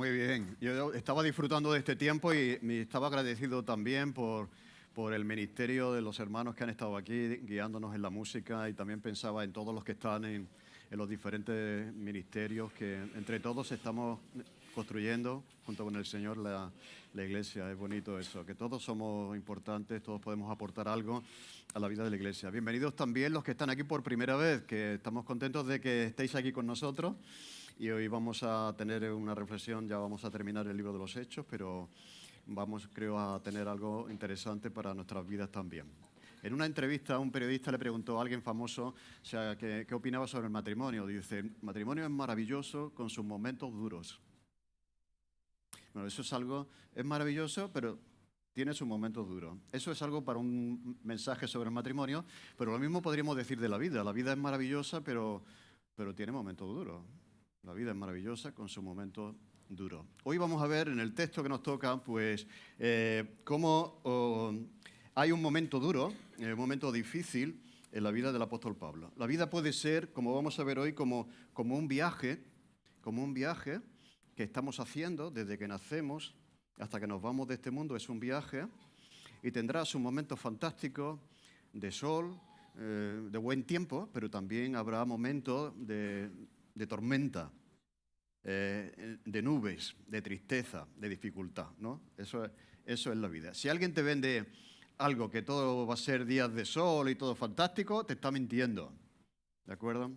Muy bien. Yo estaba disfrutando de este tiempo y me estaba agradecido también por el ministerio de los hermanos que han estado aquí guiándonos en la música, y también pensaba en todos los que están en los diferentes ministerios, que entre todos estamos construyendo junto con el Señor la iglesia. Es bonito eso, que todos somos importantes, todos podemos aportar algo a la vida de la iglesia. Bienvenidos también los que están aquí por primera vez, que estamos contentos de que estéis aquí con nosotros. Y hoy vamos a tener una reflexión, ya vamos a terminar el libro de los Hechos, pero vamos, creo, a tener algo interesante para nuestras vidas también. En una entrevista, un periodista le preguntó a alguien famoso, o sea, qué opinaba sobre el matrimonio. Dice: el matrimonio es maravilloso con sus momentos duros. Bueno, eso es algo, es maravilloso, pero tiene sus momentos duros. Eso es algo para un mensaje sobre el matrimonio, pero lo mismo podríamos decir de la vida. La vida es maravillosa, pero tiene momentos duros. La vida es maravillosa con sus momentos duros. Hoy vamos a ver en el texto que nos toca, pues, cómo hay un momento duro, un momento difícil en la vida del apóstol Pablo. La vida puede ser, como vamos a ver hoy, como un viaje que estamos haciendo desde que nacemos hasta que nos vamos de este mundo. Es un viaje y tendrá sus momentos fantásticos de sol, de buen tiempo, pero también habrá momentos de tormenta, de nubes, de tristeza, de dificultad, ¿no? Eso es la vida. Si alguien te vende algo que todo va a ser días de sol y todo fantástico, te está mintiendo, ¿de acuerdo?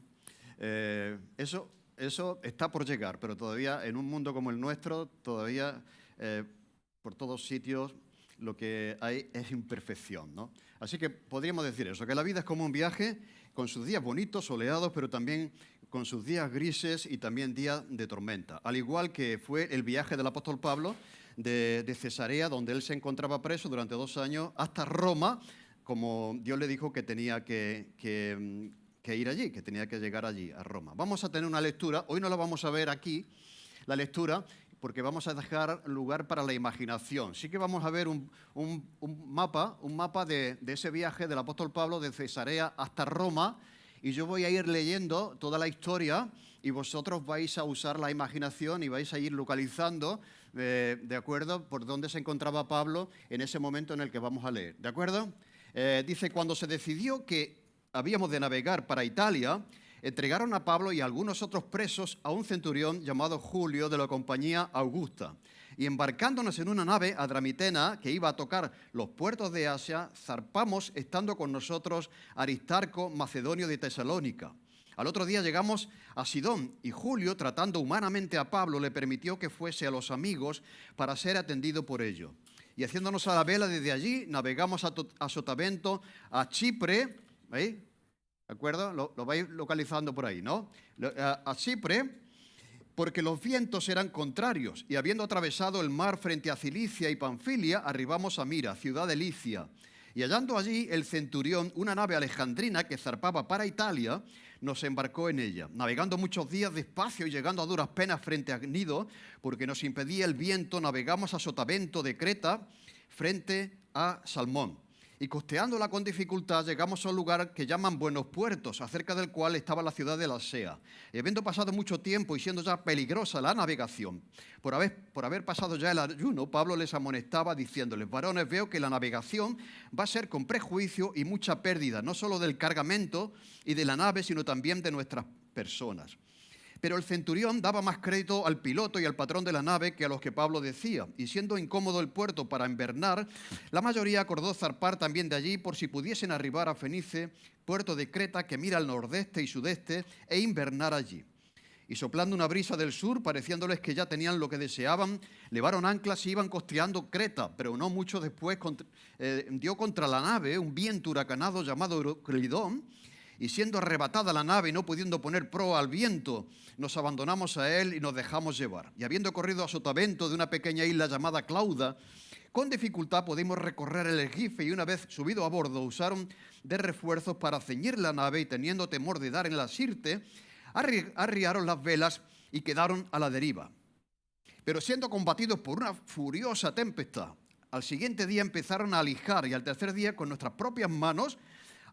Eso está por llegar, pero todavía en un mundo como el nuestro, todavía por todos sitios lo que hay es imperfección, ¿no? Así que podríamos decir eso, que la vida es como un viaje con sus días bonitos, soleados, pero también con sus días grises y también días de tormenta. Al igual que fue el viaje del apóstol Pablo de Cesarea, donde él se encontraba preso durante 2 años, hasta Roma, como Dios le dijo que tenía que ir allí, que tenía que llegar allí, a Roma. Vamos a tener una lectura, hoy no la vamos a ver aquí, la lectura, porque vamos a dejar lugar para la imaginación. Sí que vamos a ver un mapa de ese viaje del apóstol Pablo de Cesarea hasta Roma, y yo voy a ir leyendo toda la historia y vosotros vais a usar la imaginación y vais a ir localizando, ¿de acuerdo?, por dónde se encontraba Pablo en ese momento en el que vamos a leer, ¿de acuerdo? Dice: cuando se decidió que habíamos de navegar para Italia, entregaron a Pablo y a algunos otros presos a un centurión llamado Julio, de la compañía Augusta. Y embarcándonos en una nave adramitena que iba a tocar los puertos de Asia, zarpamos, estando con nosotros Aristarco, macedonio de Tesalónica. Al otro día llegamos a Sidón, y Julio, tratando humanamente a Pablo, le permitió que fuese a los amigos para ser atendido por ellos. Y haciéndonos a la vela desde allí, navegamos a Sotavento, a Chipre, ¿veis? ¿De acuerdo? Lo vais localizando por ahí, ¿no? A Chipre, porque los vientos eran contrarios, y habiendo atravesado el mar frente a Cilicia y Panfilia, arribamos a Mira, ciudad de Licia. Y hallando allí el centurión una nave alejandrina que zarpaba para Italia, nos embarcó en ella, navegando muchos días despacio y llegando a duras penas frente a Gnido, porque nos impedía el viento, navegamos a Sotavento de Creta, frente a Salmón. Y costeándola con dificultad llegamos a un lugar que llaman Buenos Puertos, acerca del cual estaba la ciudad de Lasea. Y habiendo pasado mucho tiempo y siendo ya peligrosa la navegación, por haber pasado ya el ayuno, Pablo les amonestaba diciéndoles: varones, veo que la navegación va a ser con prejuicio y mucha pérdida, no solo del cargamento y de la nave, sino también de nuestras personas. Pero el centurión daba más crédito al piloto y al patrón de la nave que a los que Pablo decía, y siendo incómodo el puerto para invernar, la mayoría acordó zarpar también de allí por si pudiesen arribar a Fenice, puerto de Creta que mira al nordeste y sudeste, e invernar allí. Y soplando una brisa del sur, pareciéndoles que ya tenían lo que deseaban, levaron anclas y iban costeando Creta, pero no mucho después dio contra la nave un viento huracanado llamado Euroclidón, y siendo arrebatada la nave y no pudiendo poner proa al viento, nos abandonamos a él y nos dejamos llevar. Y habiendo corrido a Sotavento de una pequeña isla llamada Clauda, con dificultad pudimos recorrer el esquife, y una vez subido a bordo usaron de refuerzos para ceñir la nave, y teniendo temor de dar en la sirte, arriaron las velas y quedaron a la deriva. Pero siendo combatidos por una furiosa tempestad, al siguiente día empezaron a alijar, y al tercer día con nuestras propias manos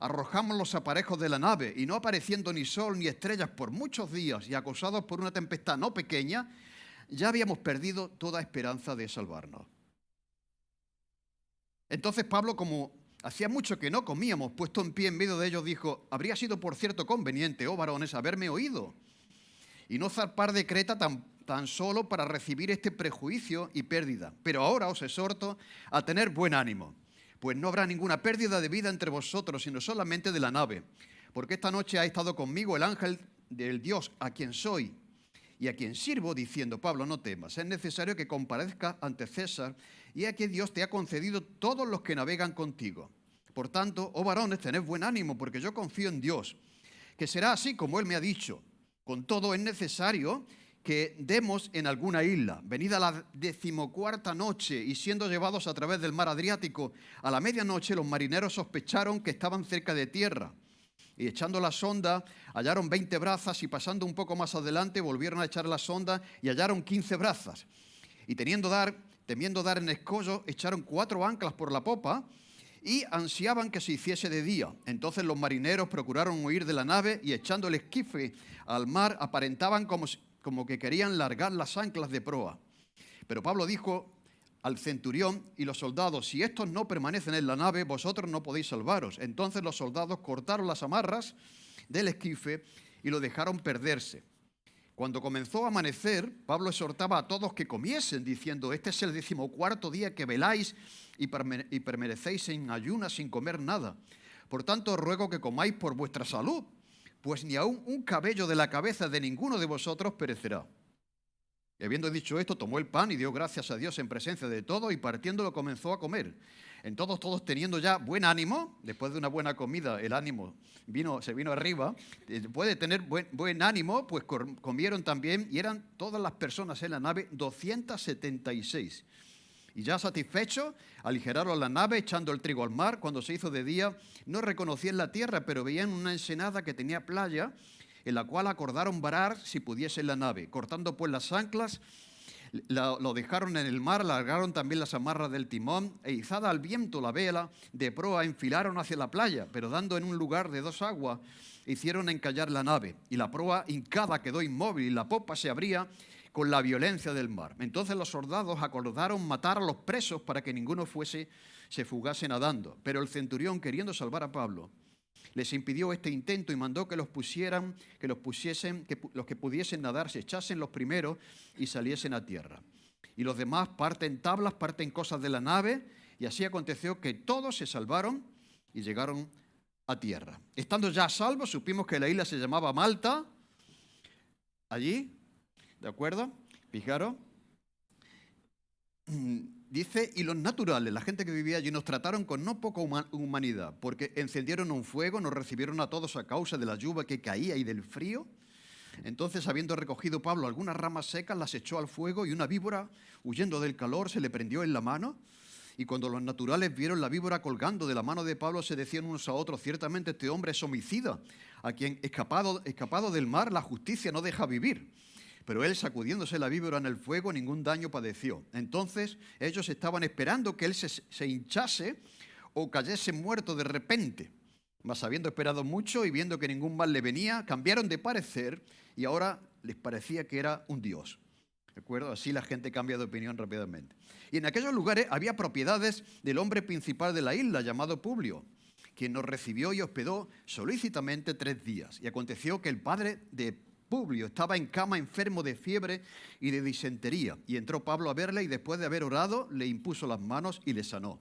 arrojamos los aparejos de la nave, y no apareciendo ni sol ni estrellas por muchos días, y acosados por una tempestad no pequeña, ya habíamos perdido toda esperanza de salvarnos. Entonces Pablo, como hacía mucho que no comíamos, puesto en pie en medio de ellos, dijo: habría sido por cierto conveniente, oh varones, haberme oído y no zarpar de Creta tan solo para recibir este prejuicio y pérdida. Pero ahora os exhorto a tener buen ánimo, pues no habrá ninguna pérdida de vida entre vosotros, sino solamente de la nave. Porque esta noche ha estado conmigo el ángel del Dios a quien soy y a quien sirvo, diciendo: Pablo, no temas, es necesario que comparezcas ante César, y aquí Dios te ha concedido todos los que navegan contigo. Por tanto, oh varones, tened buen ánimo, porque yo confío en Dios, que será así como Él me ha dicho. Con todo, es necesario que demos en alguna isla. Venida la 14ª noche y siendo llevados a través del mar Adriático, a la medianoche los marineros sospecharon que estaban cerca de tierra. Y echando la sonda, hallaron 20 brazas, y pasando un poco más adelante, volvieron a echar la sonda y hallaron 15 brazas. Y temiendo dar en escollo, echaron 4 anclas por la popa y ansiaban que se hiciese de día. Entonces los marineros procuraron huir de la nave y, echando el esquife al mar, aparentaban como que querían largar las anclas de proa. Pero Pablo dijo al centurión y los soldados: si estos no permanecen en la nave, vosotros no podéis salvaros. Entonces los soldados cortaron las amarras del esquife y lo dejaron perderse. Cuando comenzó a amanecer, Pablo exhortaba a todos que comiesen, diciendo: este es el 14º día que veláis y permanecéis en ayunas sin comer nada. Por tanto, os ruego que comáis por vuestra salud, pues ni aun un cabello de la cabeza de ninguno de vosotros perecerá. Y habiendo dicho esto, tomó el pan y dio gracias a Dios en presencia de todos, y partiéndolo comenzó a comer. Entonces todos teniendo ya buen ánimo, después de una buena comida el ánimo se vino arriba, después de tener buen ánimo, pues comieron también, y eran todas las personas en la nave 276. Y ya satisfechos, aligeraron la nave, echando el trigo al mar. Cuando se hizo de día, no reconocían la tierra, pero veían una ensenada que tenía playa, en la cual acordaron varar si pudiesen la nave. Cortando pues las anclas, lo dejaron en el mar, largaron también las amarras del timón, e izada al viento la vela de proa, enfilaron hacia la playa, pero dando en un lugar de 2 aguas, hicieron encallar la nave. Y la proa hincada quedó inmóvil, y la popa se abría con la violencia del mar. Entonces los soldados acordaron matar a los presos para que ninguno se fugase nadando. Pero el centurión, queriendo salvar a Pablo, les impidió este intento y mandó que los que pudiesen nadar se echasen los primeros y saliesen a tierra. Y los demás parten tablas, parten cosas de la nave, y así aconteció que todos se salvaron y llegaron a tierra. Estando ya a salvo, supimos que la isla se llamaba Malta. Allí, ¿de acuerdo? Fijaros. Dice: y los naturales, la gente que vivía allí, nos trataron con no poca humanidad, porque encendieron un fuego, nos recibieron a todos a causa de la lluvia que caía y del frío. Entonces, habiendo recogido Pablo algunas ramas secas, las echó al fuego, y una víbora, huyendo del calor, se le prendió en la mano. Y cuando los naturales vieron la víbora colgando de la mano de Pablo, se decían unos a otros: ciertamente este hombre es homicida, a quien escapado del mar la justicia no deja vivir. Pero él, sacudiéndose la víbora en el fuego, ningún daño padeció. Entonces ellos estaban esperando que él se hinchase o cayese muerto de repente. Mas habiendo esperado mucho y viendo que ningún mal le venía, cambiaron de parecer, y ahora les parecía que era un dios. ¿De acuerdo? Así la gente cambia de opinión rápidamente. Y en aquellos lugares había propiedades del hombre principal de la isla, llamado Publio, quien nos recibió y hospedó solícitamente 3 días. Y aconteció que el padre de Publio estaba en cama, enfermo de fiebre y de disentería. Y entró Pablo a verle, y después de haber orado, le impuso las manos y le sanó.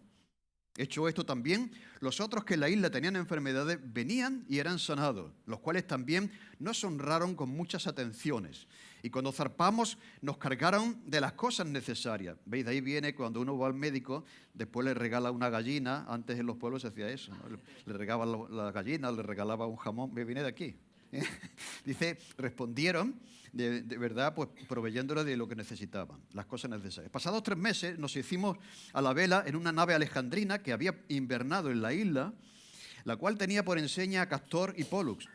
Hecho esto también, los otros que en la isla tenían enfermedades venían y eran sanados, los cuales también nos honraron con muchas atenciones. Y cuando zarpamos, nos cargaron de las cosas necesarias. ¿Veis? De ahí viene cuando uno va al médico, después le regala una gallina. Antes en los pueblos se hacía eso, ¿no? Le regalaban la gallina, le regalaba un jamón. Me viene de aquí. Dice: respondieron de verdad, pues proveyéndole de lo que necesitaban, las cosas necesarias. Pasados 3 meses nos hicimos a la vela en una nave alejandrina que había invernado en la isla, la cual tenía por enseña a Castor y Pólux,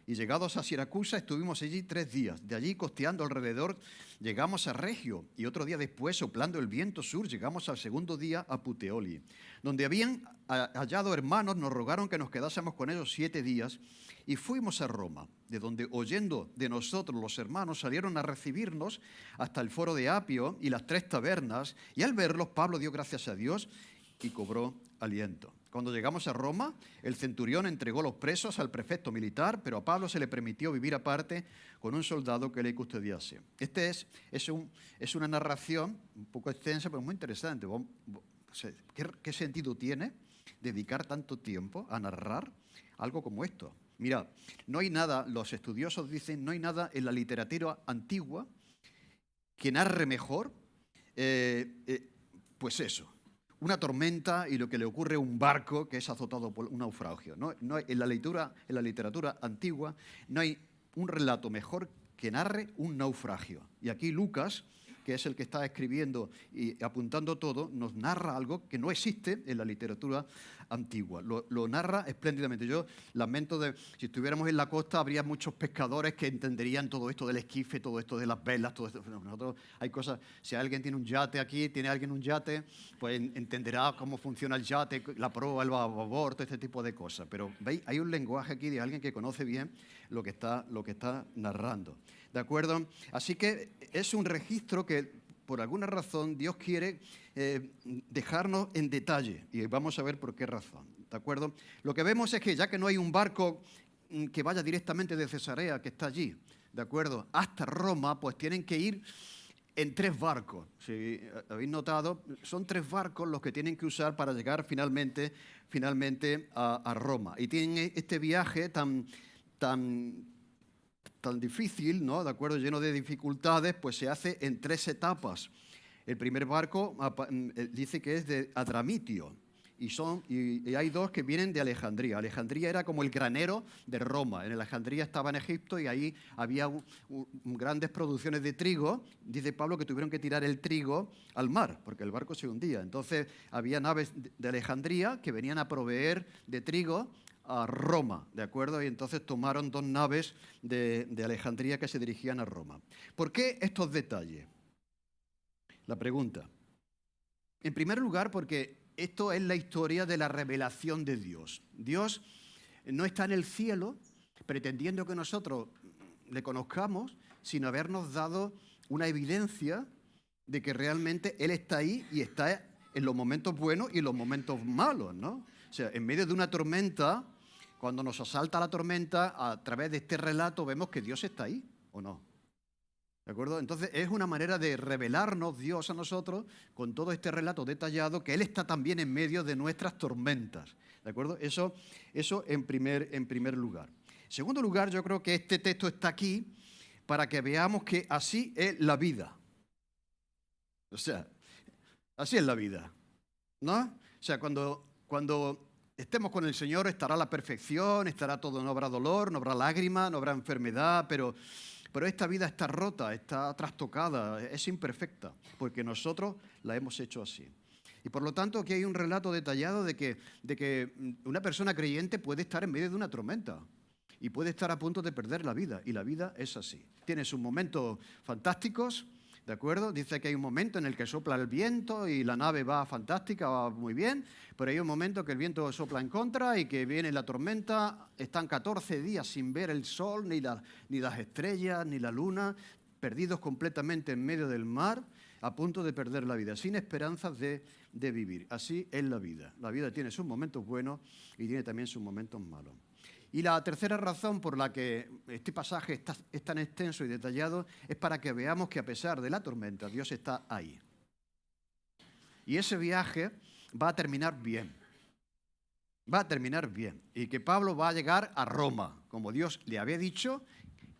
Y llegados a Siracusa estuvimos allí 3 días. De allí costeando alrededor llegamos a Regio y otro día después, soplando el viento sur, llegamos al segundo día a Puteoli. Donde habían hallado hermanos, nos rogaron que nos quedásemos con ellos 7 días y fuimos a Roma, de donde oyendo de nosotros los hermanos salieron a recibirnos hasta el foro de Apio y las 3 tabernas, y al verlos Pablo dio gracias a Dios y cobró aliento. Cuando llegamos a Roma, el centurión entregó los presos al prefecto militar, pero a Pablo se le permitió vivir aparte con un soldado que le custodiase. Es una narración un poco extensa, pero muy interesante. ¿Qué sentido tiene dedicar tanto tiempo a narrar algo como esto? Mira, no hay nada, los estudiosos dicen, no hay nada en la literatura antigua que narre mejor, pues eso. Una tormenta y lo que le ocurre a un barco que es azotado por un naufragio. En la literatura antigua no hay un relato mejor que narre un naufragio. Y aquí Lucas, que es el que está escribiendo y apuntando todo, nos narra algo que no existe en la literatura antigua. Lo narra espléndidamente. Yo lamento si estuviéramos en la costa, habría muchos pescadores que entenderían todo esto del esquife, todo esto de las velas, todo esto. Nosotros hay cosas, si alguien tiene un yate aquí, tiene alguien un yate, pues entenderá cómo funciona el yate, la proa, el babor, todo este tipo de cosas. Pero veis, hay un lenguaje aquí de alguien que conoce bien lo que está narrando. ¿De acuerdo? Así que es un registro que, por alguna razón, Dios quiere dejarnos en detalle. Y vamos a ver por qué razón. ¿De acuerdo? Lo que vemos es que ya que no hay un barco que vaya directamente de Cesarea, que está allí, ¿de acuerdo?, hasta Roma, pues tienen que ir en 3 barcos. Si habéis notado, son 3 barcos los que tienen que usar para llegar finalmente a Roma. Y tienen este viaje tan difícil, ¿no?, de acuerdo, lleno de dificultades, pues se hace en 3 etapas. El primer barco dice que es de Adramitio y hay 2 que vienen de Alejandría. Alejandría era como el granero de Roma. En Alejandría estaba en Egipto y ahí había grandes producciones de trigo. Dice Pablo que tuvieron que tirar el trigo al mar porque el barco se hundía. Entonces había naves de Alejandría que venían a proveer de trigo a Roma, ¿de acuerdo? Y entonces tomaron 2 naves de Alejandría que se dirigían a Roma. ¿Por qué estos detalles? La pregunta. En primer lugar, porque esto es la historia de la revelación de Dios. Dios no está en el cielo pretendiendo que nosotros le conozcamos, sino habernos dado una evidencia de que realmente Él está ahí y está en los momentos buenos y en los momentos malos, ¿no? O sea, en medio de una tormenta, cuando nos asalta la tormenta, a través de este relato vemos que Dios está ahí, ¿o no? ¿De acuerdo? Entonces es una manera de revelarnos Dios a nosotros con todo este relato detallado, que Él está también en medio de nuestras tormentas. ¿De acuerdo? Eso en primer lugar. En segundo lugar, yo creo que este texto está aquí para que veamos que así es la vida. O sea, así es la vida, ¿no? O sea, cuando estemos con el Señor estará la perfección, estará todo, no habrá dolor, no habrá lágrima, no habrá enfermedad, pero esta vida está rota, está trastocada, es imperfecta, porque nosotros la hemos hecho así. Y por lo tanto aquí hay un relato detallado de que una persona creyente puede estar en medio de una tormenta y puede estar a punto de perder la vida, y la vida es así. Tiene sus momentos fantásticos, ¿de acuerdo? Dice que hay un momento en el que sopla el viento y la nave va fantástica, va muy bien, pero hay un momento que el viento sopla en contra y que viene la tormenta, están 14 días sin ver el sol, ni las estrellas, ni la luna, perdidos completamente en medio del mar, a punto de perder la vida, sin esperanzas de vivir. Así es la vida. La vida tiene sus momentos buenos y tiene también sus momentos malos. Y la tercera razón por la que este pasaje es tan extenso y detallado es para que veamos que a pesar de la tormenta, Dios está ahí. Y ese viaje va a terminar bien. Va a terminar bien. Y que Pablo va a llegar a Roma, como Dios le había dicho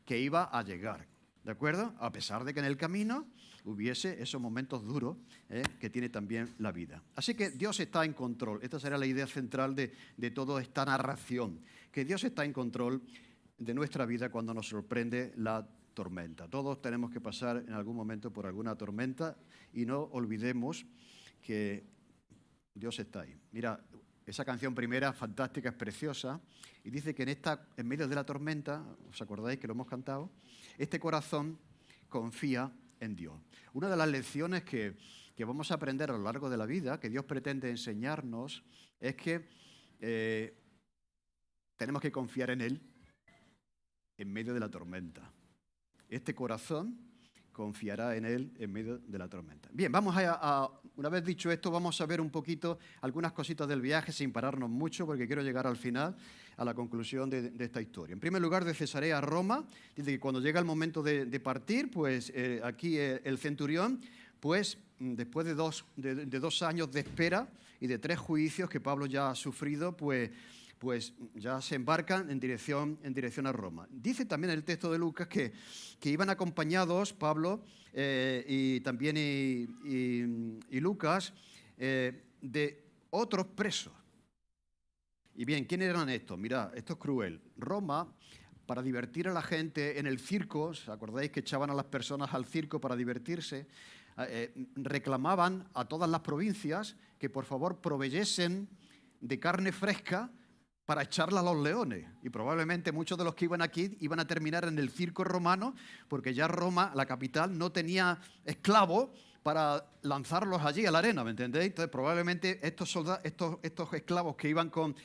que iba a llegar. ¿De acuerdo? A pesar de que en el camino hubiese esos momentos duros que tiene también la vida. Así que Dios está en control. Esta será la idea central de toda esta narración. Que Dios está en control de nuestra vida cuando nos sorprende la tormenta. Todos tenemos que pasar en algún momento por alguna tormenta y no olvidemos que Dios está ahí. Mira, esa canción primera, fantástica, es preciosa, y dice que en medio de la tormenta, ¿os acordáis que lo hemos cantado? Este corazón confía en Dios. Una de las lecciones que vamos a aprender a lo largo de la vida, que Dios pretende enseñarnos, es que tenemos que confiar en Él en medio de la tormenta. Este corazón confiará en Él en medio de la tormenta. Bien, una vez dicho esto, vamos a ver un poquito algunas cositas del viaje sin pararnos mucho, porque quiero llegar al final, a la conclusión de esta historia. En primer lugar, de Cesarea a Roma, dice que cuando llega el momento de partir, pues aquí el centurión, pues después de 2 años de espera y de 3 juicios que Pablo ya ha sufrido, pues ya se embarcan en dirección a Roma. Dice también el texto de Lucas que iban acompañados Pablo y también y Lucas de otros presos. Y bien, ¿quiénes eran estos? Mirad, esto es cruel. Roma, para divertir a la gente en el circo, ¿os acordáis que echaban a las personas al circo para divertirse? Reclamaban a todas las provincias que por favor proveyesen de carne fresca para echarla a los leones. Y probablemente muchos de los que iban aquí iban a terminar en el circo romano, porque ya Roma, la capital, no tenía esclavos para lanzarlos allí a la arena, ¿me entendéis? Entonces probablemente estos esclavos que iban con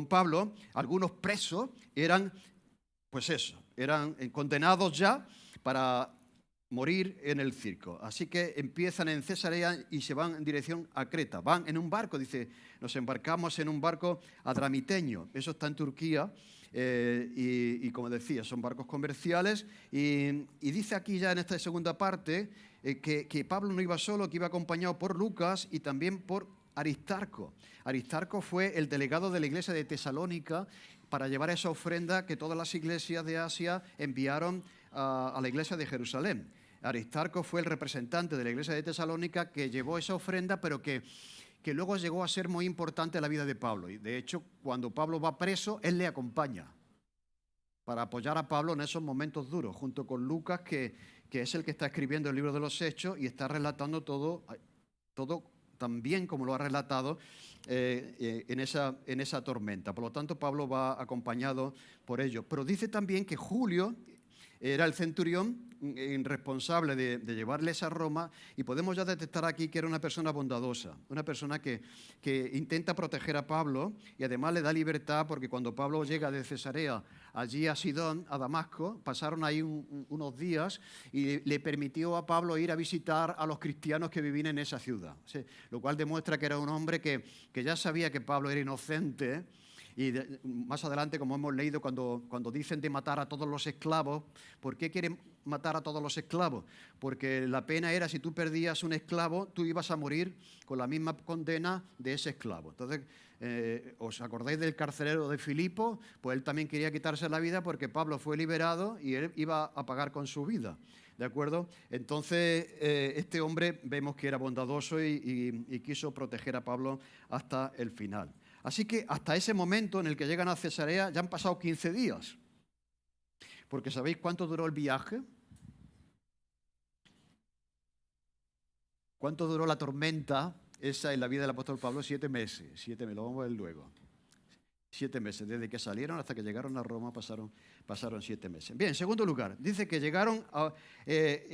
Pablo, algunos presos, eran condenados ya para morir en el circo. Así que empiezan en Cesarea y se van en dirección a Creta. Van en un barco, dice, nos embarcamos en un barco adramiteño. Eso está en Turquía y como decía, son barcos comerciales. Y dice aquí ya en esta segunda parte que Pablo no iba solo, que iba acompañado por Lucas y también por Aristarco. Aristarco fue el delegado de la iglesia de Tesalónica para llevar esa ofrenda que todas las iglesias de Asia enviaron a la iglesia de Jerusalén. Aristarco fue el representante de la iglesia de Tesalónica que llevó esa ofrenda, pero que luego llegó a ser muy importante en la vida de Pablo. Y de hecho, cuando Pablo va preso, él le acompaña para apoyar a Pablo en esos momentos duros, junto con Lucas, que es el que está escribiendo el libro de los Hechos y está relatando todo tan bien como lo ha relatado en esa tormenta. Por lo tanto, Pablo va acompañado por ellos. Pero dice también que Julio era el centurión responsable de llevarles a Roma, y podemos ya detectar aquí que era una persona bondadosa, una persona que intenta proteger a Pablo y además le da libertad, porque cuando Pablo llega de Cesarea allí a Sidón, a Damasco, pasaron ahí unos días y le permitió a Pablo ir a visitar a los cristianos que vivían en esa ciudad, ¿sí? Lo cual demuestra que era un hombre que ya sabía que Pablo era inocente. Y más adelante, como hemos leído, cuando dicen de matar a todos los esclavos, ¿por qué quieren matar a todos los esclavos? Porque la pena era, si tú perdías un esclavo, tú ibas a morir con la misma condena de ese esclavo. Entonces, ¿os acordáis del carcelero de Filipo? Pues él también quería quitarse la vida porque Pablo fue liberado y él iba a pagar con su vida. ¿De acuerdo? Entonces, este hombre vemos que era bondadoso y quiso proteger a Pablo hasta el final. Así que hasta ese momento en el que llegan a Cesarea ya han pasado 15 días. Porque ¿sabéis cuánto duró el viaje? ¿Cuánto duró la tormenta esa en la vida del apóstol Pablo? 7 meses. 7 meses, lo vamos a ver luego. 7 meses. Desde que salieron hasta que llegaron a Roma pasaron 7 meses. Bien, en segundo lugar, dice que llegaron,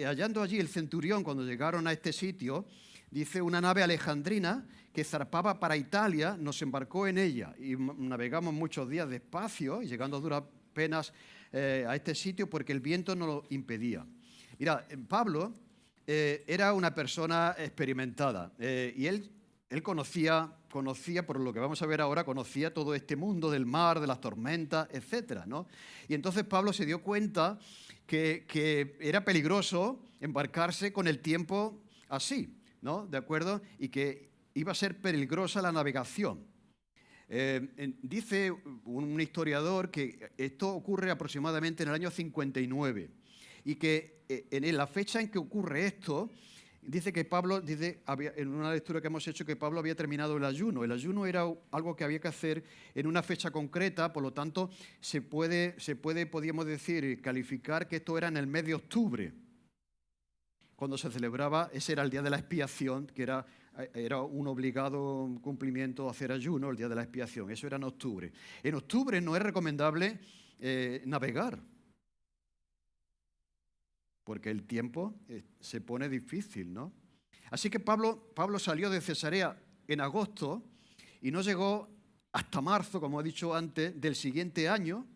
hallando allí el centurión, cuando llegaron a este sitio, dice, una nave alejandrina que zarpaba para Italia, nos embarcó en ella y navegamos muchos días despacio, y llegando a duras penas a este sitio porque el viento no lo impedía. Mira, Pablo era una persona experimentada y él conocía, por lo que vamos a ver ahora, conocía todo este mundo del mar, de las tormentas, etcétera, ¿no? Y entonces Pablo se dio cuenta que era peligroso embarcarse con el tiempo así, ¿no? ¿De acuerdo? Y que iba a ser peligrosa la navegación. Dice un historiador que esto ocurre aproximadamente en el año 59 y que en la fecha en que ocurre esto, dice que Pablo, en una lectura que hemos hecho, que Pablo había terminado el ayuno. El ayuno era algo que había que hacer en una fecha concreta, por lo tanto podríamos decir, calificar que esto era en el mes de octubre. cuando se celebraba, ese era el día de la expiación, que era un obligado cumplimiento hacer ayuno, el día de la expiación. Eso era en octubre. En octubre no es recomendable navegar, porque el tiempo se pone difícil, ¿no? Así que Pablo salió de Cesarea en agosto y no llegó hasta marzo, como he dicho antes, del siguiente año,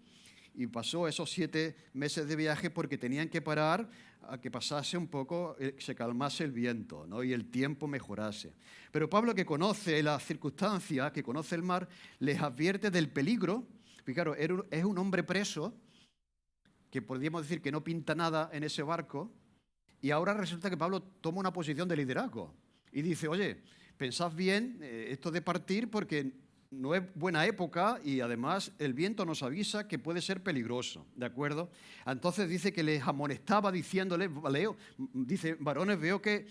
y pasó esos 7 meses de viaje porque tenían que parar a que pasase un poco, se calmase el viento, ¿no? Y el tiempo mejorase. Pero Pablo, que conoce las circunstancias, que conoce el mar, les advierte del peligro. Fijaros, es un hombre preso, que podríamos decir que no pinta nada en ese barco, y ahora resulta que Pablo toma una posición de liderazgo y dice, oye, pensad bien esto de partir porque no es buena época y además el viento nos avisa que puede ser peligroso, ¿de acuerdo? Entonces dice que les amonestaba diciéndoles, dice, varones, veo que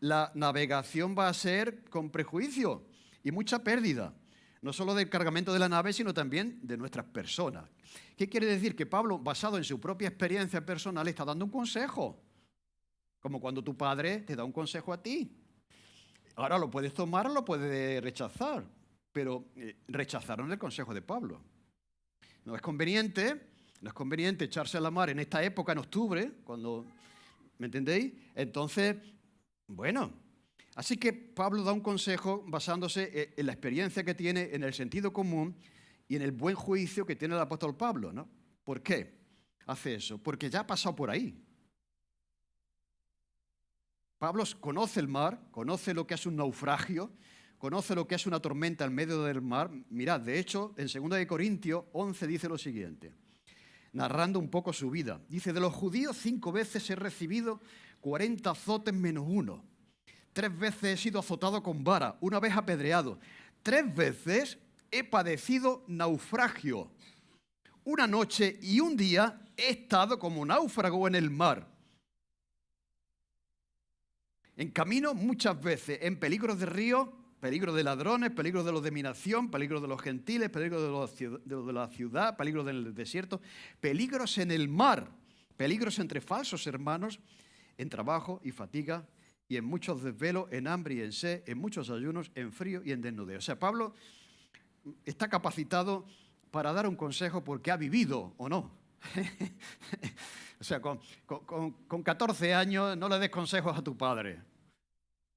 la navegación va a ser con prejuicio y mucha pérdida, no solo del cargamento de la nave, sino también de nuestras personas. ¿Qué quiere decir? Que Pablo, basado en su propia experiencia personal, está dando un consejo, como cuando tu padre te da un consejo a ti. Ahora lo puedes tomar o lo puedes rechazar, pero rechazaron el consejo de Pablo. No es conveniente echarse a la mar en esta época, en octubre, cuando, ¿me entendéis? Entonces, bueno, así que Pablo da un consejo basándose en la experiencia que tiene, en el sentido común y en el buen juicio que tiene el apóstol Pablo, ¿no? ¿Por qué hace eso? Porque ya ha pasado por ahí. Pablo conoce el mar, conoce lo que es un naufragio, conoce lo que es una tormenta en medio del mar. Mirad, de hecho, en 2 Corintios 11 dice lo siguiente, narrando un poco su vida. Dice, de los judíos 5 veces he recibido 40 azotes menos 1. 3 veces he sido azotado con vara, 1 vez apedreado. 3 veces he padecido naufragio. 1 noche y 1 día he estado como náufrago en el mar. En camino muchas veces, en peligros de río, peligro de ladrones, peligro de los de mi nación, peligro de los gentiles, peligro de la ciudad, peligro del desierto, peligros en el mar, peligros entre falsos hermanos, en trabajo y fatiga, y en muchos desvelos, en hambre y en sed, en muchos ayunos, en frío y en desnudez. O sea, Pablo está capacitado para dar un consejo porque ha vivido o no. O sea, con 14 años no le des consejos a tu padre.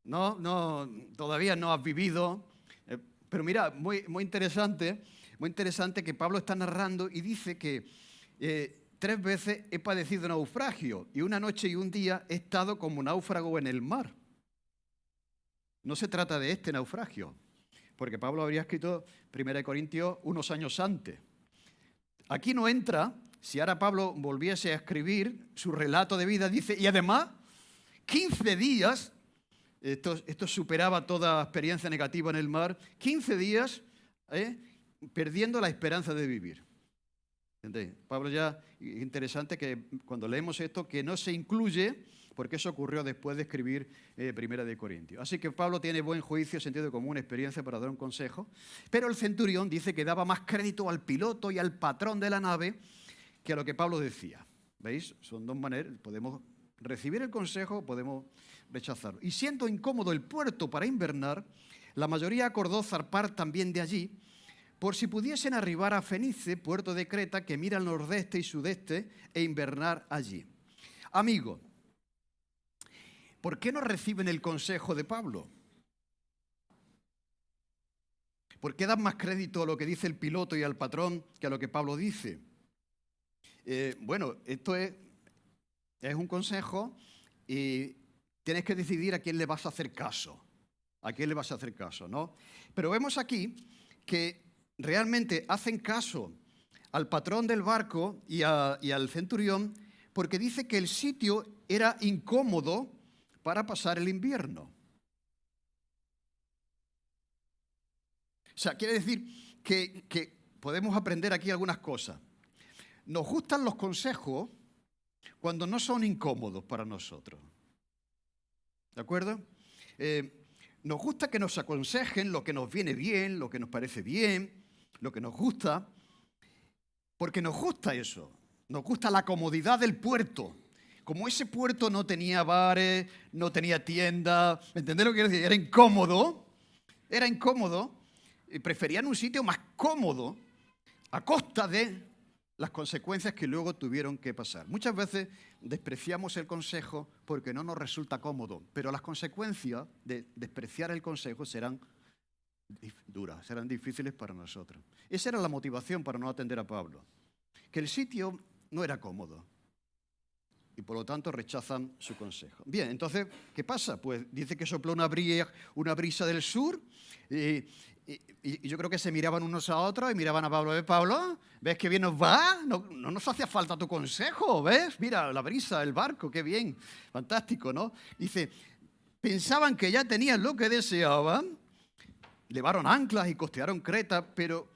No, todavía no has vivido. Pero mira, muy interesante que Pablo está narrando y dice que 3 veces he padecido naufragio y 1 noche y 1 día he estado como náufrago en el mar. No se trata de este naufragio, porque Pablo habría escrito 1 Corintios unos años antes. Aquí no entra. Si ahora Pablo volviese a escribir su relato de vida, dice, y además, 15 días, esto superaba toda experiencia negativa en el mar, 15 días perdiendo la esperanza de vivir. ¿Entendéis? Pablo ya, interesante que cuando leemos esto, que no se incluye, porque eso ocurrió después de escribir 1 Corintios. Así que Pablo tiene buen juicio, sentido común, experiencia para dar un consejo, pero el centurión dice que daba más crédito al piloto y al patrón de la nave que a lo que Pablo decía. ¿Veis? Son 2 maneras. Podemos recibir el consejo, podemos rechazarlo. Y siendo incómodo el puerto para invernar, la mayoría acordó zarpar también de allí, por si pudiesen arribar a Fenice, puerto de Creta, que mira al nordeste y sudeste, e invernar allí. Amigo, ¿por qué no reciben el consejo de Pablo? ¿Por qué dan más crédito a lo que dice el piloto y al patrón que a lo que Pablo dice? Bueno, esto es un consejo y tienes que decidir a quién le vas a hacer caso. A quién le vas a hacer caso, ¿no? Pero vemos aquí que realmente hacen caso al patrón del barco y al centurión porque dice que el sitio era incómodo para pasar el invierno. O sea, quiere decir que podemos aprender aquí algunas cosas. Nos gustan los consejos cuando no son incómodos para nosotros. ¿De acuerdo? Nos gusta que nos aconsejen lo que nos viene bien, lo que nos parece bien, lo que nos gusta, porque nos gusta eso. Nos gusta la comodidad del puerto. como ese puerto no tenía bares, no tenía tiendas, ¿me entendés lo que quiero decir? Era incómodo, y preferían un sitio más cómodo a costa de las consecuencias que luego tuvieron que pasar. Muchas veces despreciamos el consejo porque no nos resulta cómodo, pero las consecuencias de despreciar el consejo serán duras, serán difíciles para nosotros. Esa era la motivación para no atender a Pablo, que el sitio no era cómodo y por lo tanto rechazan su consejo. Bien, entonces, ¿qué pasa? Pues dice que sopló una brisa del sur y yo creo que se miraban unos a otros y miraban a Pablo. Pablo, ¿ves qué bien nos va? No nos hacía falta tu consejo, ¿ves? Mira, la brisa, el barco, qué bien, fantástico, ¿no? Dice, pensaban que ya tenían lo que deseaban, levaron anclas y costearon Creta, pero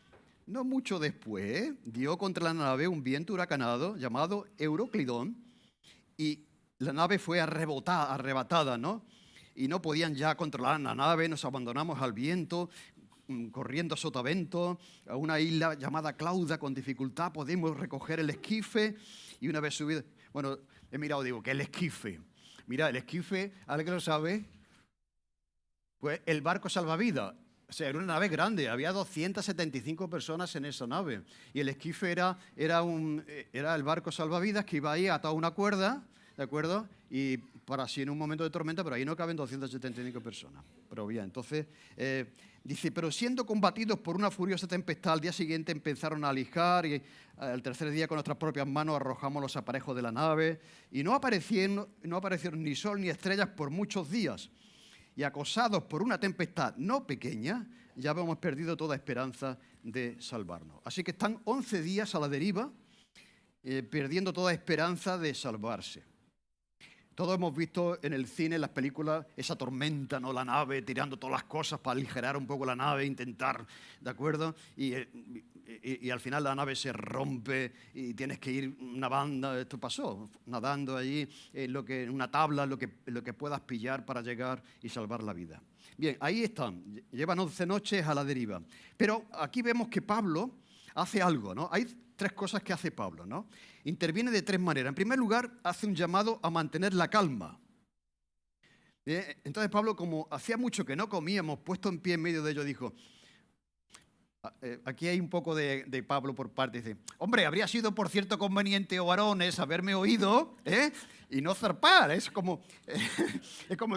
no mucho después dio contra la nave un viento huracanado llamado Euroclidón y la nave fue arrebatada, ¿no? Y no podían ya controlar la nave, nos abandonamos al viento, corriendo a sotavento, a una isla llamada Clauda, con dificultad podemos recoger el esquife y una vez subido... Bueno, he mirado, digo, ¿qué es el esquife? Mira, el esquife, ¿alguien lo sabe? Pues el barco salvavidas. O sea, era una nave grande, había 275 personas en esa nave. Y el esquife era el barco salvavidas que iba ahí atado a una cuerda, ¿de acuerdo? Y para así en un momento de tormenta, pero ahí no caben 275 personas. Pero bien, entonces, dice, pero siendo combatidos por una furiosa tempestad, al día siguiente empezaron a lijar y al tercer día con nuestras propias manos arrojamos los aparejos de la nave y no aparecieron ni sol ni estrellas por muchos días. Y acosados por una tempestad no pequeña, ya hemos perdido toda esperanza de salvarnos. Así que están 11 días a la deriva, perdiendo toda esperanza de salvarse. Todos hemos visto en el cine, en las películas, esa tormenta, ¿no? La nave tirando todas las cosas para aligerar un poco la nave, intentar, ¿de acuerdo? Y al final la nave se rompe y tienes que ir nadando, esto pasó, nadando allí en una tabla, lo que puedas pillar para llegar y salvar la vida. Bien, ahí están, llevan 11 noches a la deriva. Pero aquí vemos que Pablo hace algo, ¿no? Hay 3 cosas que hace Pablo, ¿no? Interviene de 3 maneras. En primer lugar, hace un llamado a mantener la calma. Entonces Pablo, como hacía mucho que no comíamos, puesto en pie en medio de ellos, dijo, aquí hay un poco de Pablo por parte, dice, hombre, habría sido por cierto conveniente, oh varones, haberme oído y no zarpar. Es como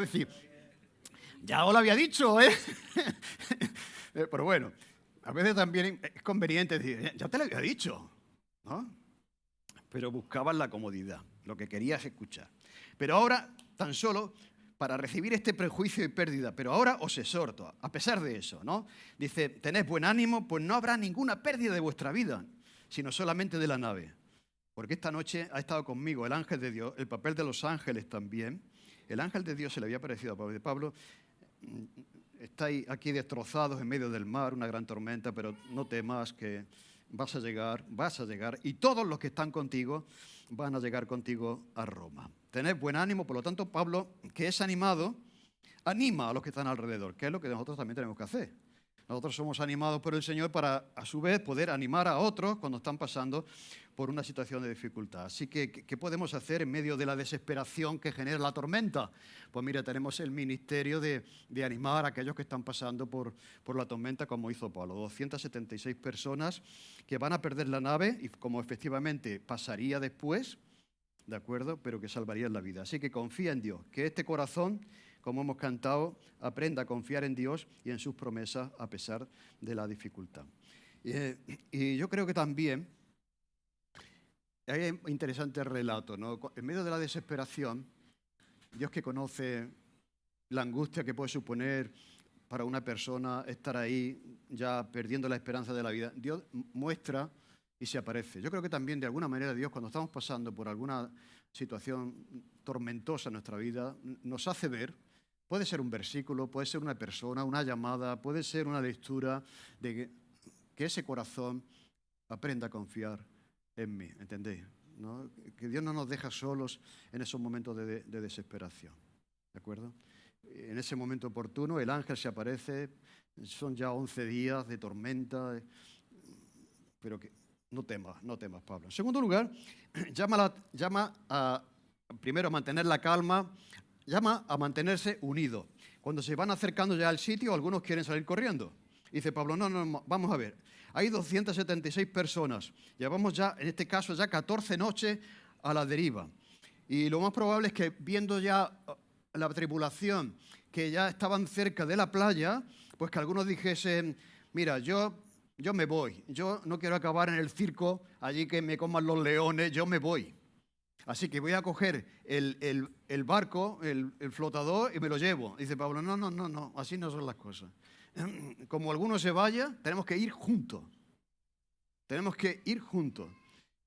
decir, ya os lo había dicho, pero bueno, a veces también es conveniente decir, ya te lo había dicho, ¿no? Pero buscaban la comodidad, lo que querías escuchar. Pero ahora, tan solo para recibir este prejuicio y pérdida, pero ahora os exhorto, a pesar de eso, ¿no? Dice, tened buen ánimo, pues no habrá ninguna pérdida de vuestra vida, sino solamente de la nave. Porque esta noche ha estado conmigo el ángel de Dios, el papel de los ángeles también. El ángel de Dios se le había parecido a Pablo. De Pablo, estáis aquí destrozados en medio del mar, una gran tormenta, pero no temas que vas a llegar, y todos los que están contigo van a llegar contigo a Roma. Tened buen ánimo, por lo tanto, Pablo, que es animado, anima a los que están alrededor, que es lo que nosotros también tenemos que hacer. Nosotros somos animados por el Señor para, a su vez, poder animar a otros cuando están pasando por una situación de dificultad. Así que, ¿qué podemos hacer en medio de la desesperación que genera la tormenta? Pues mira, tenemos el ministerio de animar a aquellos que están pasando por la tormenta, como hizo Pablo. 276 personas que van a perder la nave, y como efectivamente pasaría después, ¿de acuerdo? Pero que salvarían la vida. Así que confía en Dios, que este corazón, como hemos cantado, aprenda a confiar en Dios y en sus promesas a pesar de la dificultad. Y yo creo que también hay un interesante relato, ¿no? En medio de la desesperación, Dios, que conoce la angustia que puede suponer para una persona estar ahí ya perdiendo la esperanza de la vida, Dios muestra y se aparece. Yo creo que también de alguna manera Dios, cuando estamos pasando por alguna situación tormentosa en nuestra vida, nos hace ver. Puede ser un versículo, puede ser una persona, una llamada, puede ser una lectura de que ese corazón aprenda a confiar en mí, ¿entendéis? ¿No? Que Dios no nos deja solos en esos momentos de desesperación, ¿de acuerdo? En ese momento oportuno el ángel se aparece, son ya 11 días de tormenta, pero que no temas, Pablo. En segundo lugar, llama primero a mantener la calma, llama a mantenerse unidos. Cuando se van acercando ya al sitio, algunos quieren salir corriendo. Dice Pablo, no, vamos a ver. Hay 276 personas. Llevamos ya, en este caso, ya 14 noches a la deriva. Y lo más probable es que viendo ya la tripulación, que ya estaban cerca de la playa, pues que algunos dijesen, mira, yo me voy. Yo no quiero acabar en el circo, allí que me coman los leones, yo me voy. Así que voy a coger el barco, el flotador, y me lo llevo. Dice Pablo, no, así no son las cosas. Como alguno se vaya, tenemos que ir juntos. Tenemos que ir juntos.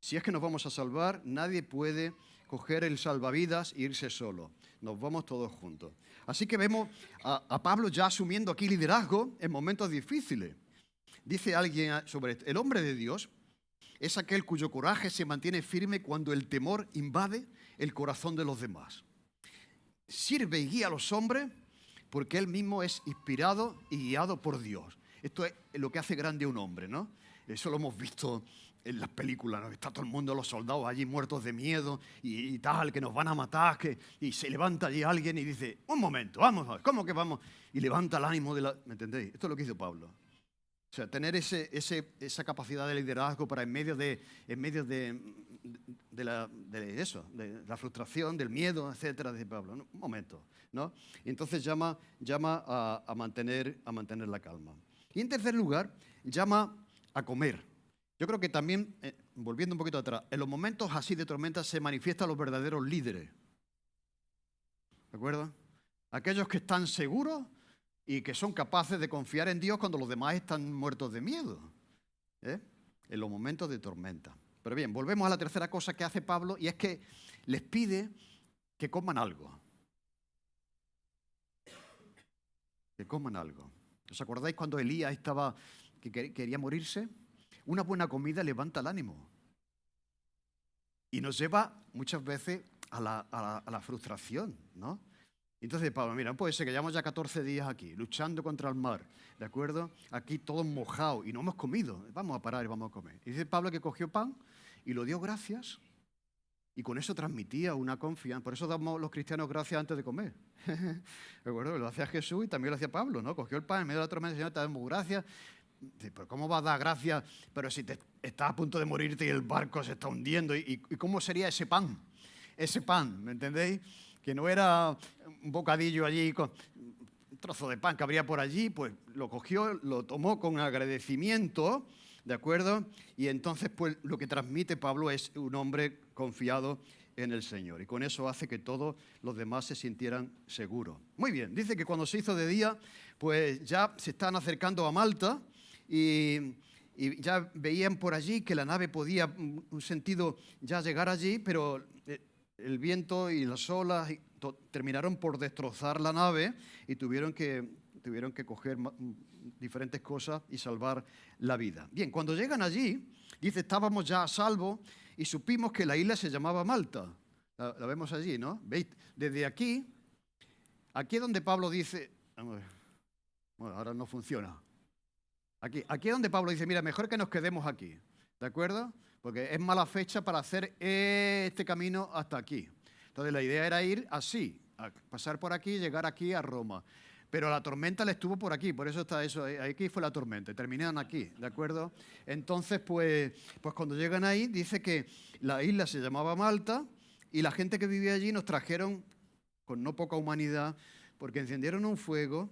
Si es que nos vamos a salvar, nadie puede coger el salvavidas e irse solo. Nos vamos todos juntos. Así que vemos a Pablo ya asumiendo aquí liderazgo en momentos difíciles. Dice alguien sobre esto, el hombre de Dios es aquel cuyo coraje se mantiene firme cuando el temor invade el corazón de los demás. Sirve y guía a los hombres porque él mismo es inspirado y guiado por Dios. Esto es lo que hace grande a un hombre, ¿no? Eso lo hemos visto en las películas, ¿no? Está todo el mundo, los soldados allí muertos de miedo y tal, que nos van a matar, y se levanta allí alguien y dice, un momento, vamos a ver, ¿cómo que vamos? Y levanta el ánimo de la... ¿Me entendéis? Esto es lo que hizo Pablo. O sea, tener esa capacidad de liderazgo para en medio de la frustración, del miedo, etcétera, dice Pablo. ¿No? Un momento, ¿no? Y entonces llama a mantener la calma. Y en tercer lugar, llama a comer. Yo creo que también, volviendo un poquito atrás, en los momentos así de tormenta se manifiestan los verdaderos líderes. ¿De acuerdo? Aquellos que están seguros y que son capaces de confiar en Dios cuando los demás están muertos de miedo, en los momentos de tormenta. Pero bien, volvemos a la tercera cosa que hace Pablo, y es que les pide que coman algo. Que coman algo. ¿Os acordáis cuando Elías quería morirse? Una buena comida levanta el ánimo y nos lleva muchas veces a la frustración, ¿no? Entonces Pablo, mira, no puede ser que llevamos ya 14 días aquí, luchando contra el mar, ¿de acuerdo? Aquí todos mojados y no hemos comido. Vamos a parar y vamos a comer. Y dice Pablo que cogió pan y lo dio gracias y con eso transmitía una confianza. Por eso damos los cristianos gracias antes de comer. ¿De acuerdo? Lo hacía Jesús y también lo hacía Pablo, ¿no? Cogió el pan en medio de la tormenta y Señor, te damos gracias. Dice, pero ¿cómo vas a dar gracias? Pero si estás a punto de morirte y el barco se está hundiendo. ¿Y cómo sería ese pan? Ese pan, ¿me entendéis? Que no era un bocadillo allí con un trozo de pan que habría por allí, pues lo cogió, lo tomó con agradecimiento, ¿de acuerdo? Y entonces pues lo que transmite Pablo es un hombre confiado en el Señor. Y con eso hace que todos los demás se sintieran seguros. Muy bien, dice que cuando se hizo de día, pues ya se están acercando a Malta y ya veían por allí que la nave podía, un sentido, ya llegar allí, pero el viento y las olas terminaron por destrozar la nave y tuvieron que coger diferentes cosas y salvar la vida. Bien, cuando llegan allí, dice, estábamos ya a salvo y supimos que la isla se llamaba Malta. La vemos allí, ¿no? ¿Veis? Desde aquí es donde Pablo dice... Bueno, ahora no funciona. Aquí es donde Pablo dice, mira, mejor que nos quedemos aquí, ¿de acuerdo? Porque es mala fecha para hacer este camino hasta aquí. Entonces la idea era ir así, pasar por aquí y llegar aquí a Roma. Pero la tormenta le estuvo por aquí, por eso está eso, aquí fue la tormenta, terminaron aquí, ¿de acuerdo? Entonces, pues cuando llegan ahí, dice que la isla se llamaba Malta y la gente que vivía allí nos trajeron con no poca humanidad, porque encendieron un fuego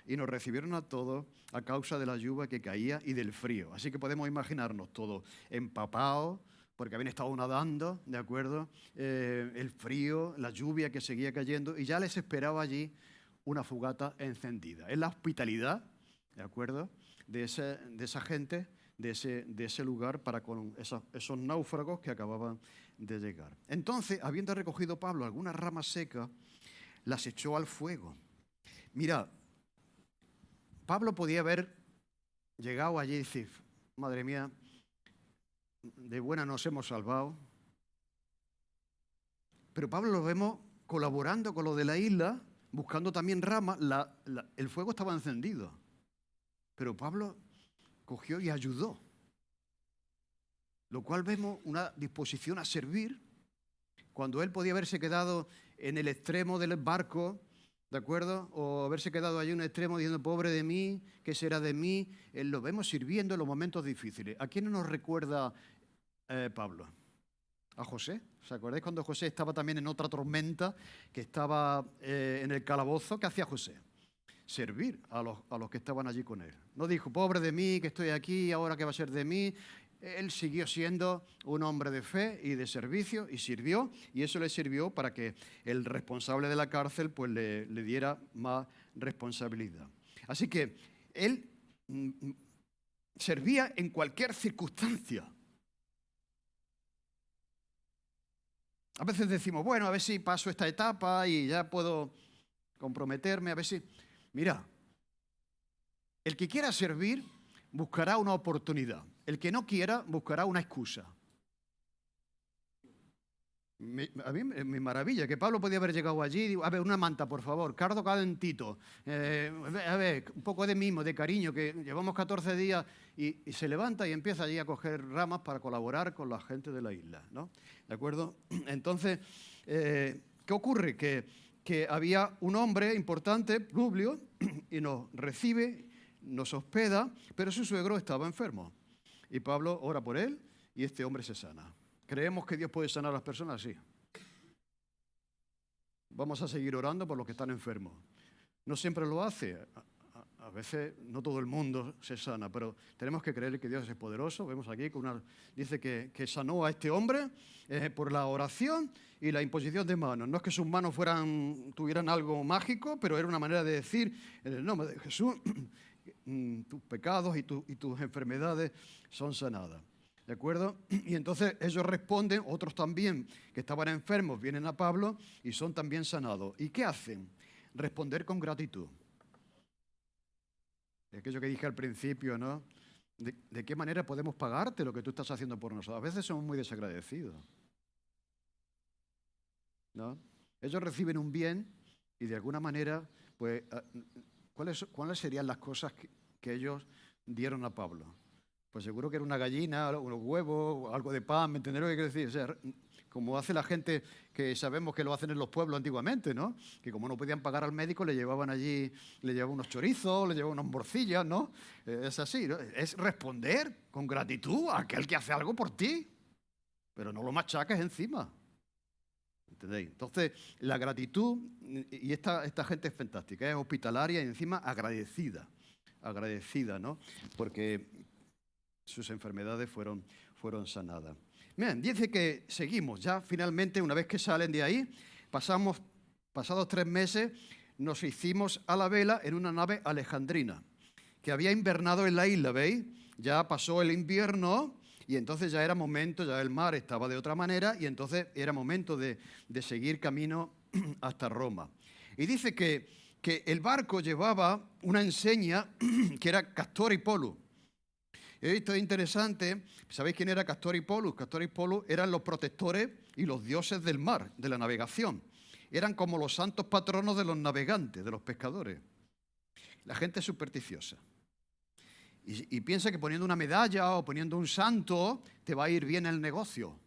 y nos recibieron a todos a causa de la lluvia que caía y del frío. Así que podemos imaginarnos todos empapados, porque habían estado nadando, ¿de acuerdo? El frío, la lluvia que seguía cayendo, y ya les esperaba allí una fogata encendida. Es la hospitalidad, ¿de acuerdo?, de esa gente, de ese lugar para con esos náufragos que acababan de llegar. Entonces, habiendo recogido Pablo algunas ramas secas, las echó al fuego. Mira, Pablo podía haber llegado allí y decir, madre mía, de buena nos hemos salvado. Pero Pablo lo vemos colaborando con lo de la isla, buscando también ramas. El fuego estaba encendido. Pero Pablo cogió y ayudó. Lo cual vemos una disposición a servir cuando él podía haberse quedado en el extremo del barco, ¿de acuerdo? O haberse quedado allí en un extremo diciendo, pobre de mí, ¿qué será de mí? Lo vemos sirviendo en los momentos difíciles. ¿A quién nos recuerda Pablo? A José. ¿Os acordáis cuando José estaba también en otra tormenta, que estaba en el calabozo? ¿Qué hacía José? Servir a los que estaban allí con él. No dijo, pobre de mí, que estoy aquí, ahora qué va a ser de mí. Él siguió siendo un hombre de fe y de servicio y sirvió, y eso le sirvió para que el responsable de la cárcel pues le diera más responsabilidad. Así que él servía en cualquier circunstancia. A veces decimos, bueno, a ver si paso esta etapa y ya puedo comprometerme, a ver si... Mira, el que quiera servir buscará una oportunidad. El que no quiera buscará una excusa. A mí me maravilla que Pablo podía haber llegado allí y digo, a ver, una manta, por favor, cardo calentito, a ver, un poco de mimo, de cariño, que llevamos 14 días y se levanta y empieza allí a coger ramas para colaborar con la gente de la isla, ¿no? ¿De acuerdo? Entonces, ¿qué ocurre? Que había un hombre importante, Publio, y nos recibe, nos hospeda, pero su suegro estaba enfermo. Y Pablo ora por él y este hombre se sana. ¿Creemos que Dios puede sanar a las personas? Sí. Vamos a seguir orando por los que están enfermos. No siempre lo hace. A veces no todo el mundo se sana, pero tenemos que creer que Dios es poderoso. Vemos aquí que dice que sanó a este hombre por la oración y la imposición de manos. No es que sus manos tuvieran algo mágico, pero era una manera de decir, en el nombre de Jesús, tus pecados y tus enfermedades son sanadas. ¿De acuerdo? Y entonces ellos responden, otros también que estaban enfermos vienen a Pablo y son también sanados. ¿Y qué hacen? Responder con gratitud. Aquello que dije al principio, ¿no? ¿De qué manera podemos pagarte lo que tú estás haciendo por nosotros? A veces somos muy desagradecidos, ¿no? Ellos reciben un bien y de alguna manera, pues, ¿cuáles serían las cosas que ellos dieron a Pablo? Pues seguro que era una gallina, unos huevos, algo de pan, ¿me entendés lo que quiero decir? O sea, como hace la gente que sabemos que lo hacen en los pueblos antiguamente, ¿no? Que como no podían pagar al médico, le llevaban allí, le llevaban unos chorizos, le llevaban unas morcillas, ¿no? Es así, ¿no? Es responder con gratitud a aquel que hace algo por ti, pero no lo machaques encima. ¿Entendéis? Entonces, la gratitud, y esta gente es fantástica, es hospitalaria y encima agradecida, ¿no? Porque sus enfermedades fueron sanadas. Bien, dice que seguimos, ya finalmente, una vez que salen de ahí, pasados 3 meses, nos hicimos a la vela en una nave alejandrina, que había invernado en la isla, ¿veis? Ya pasó el invierno y entonces ya era momento, ya el mar estaba de otra manera y entonces era momento de seguir camino hasta Roma. Y dice que el barco llevaba una enseña que era Castor y Polus. Esto es interesante. ¿Sabéis quién era Castor y Polus? Castor y Polus eran los protectores y los dioses del mar, de la navegación. Eran como los santos patronos de los navegantes, de los pescadores. La gente es supersticiosa. Y piensa que poniendo una medalla o poniendo un santo te va a ir bien el negocio.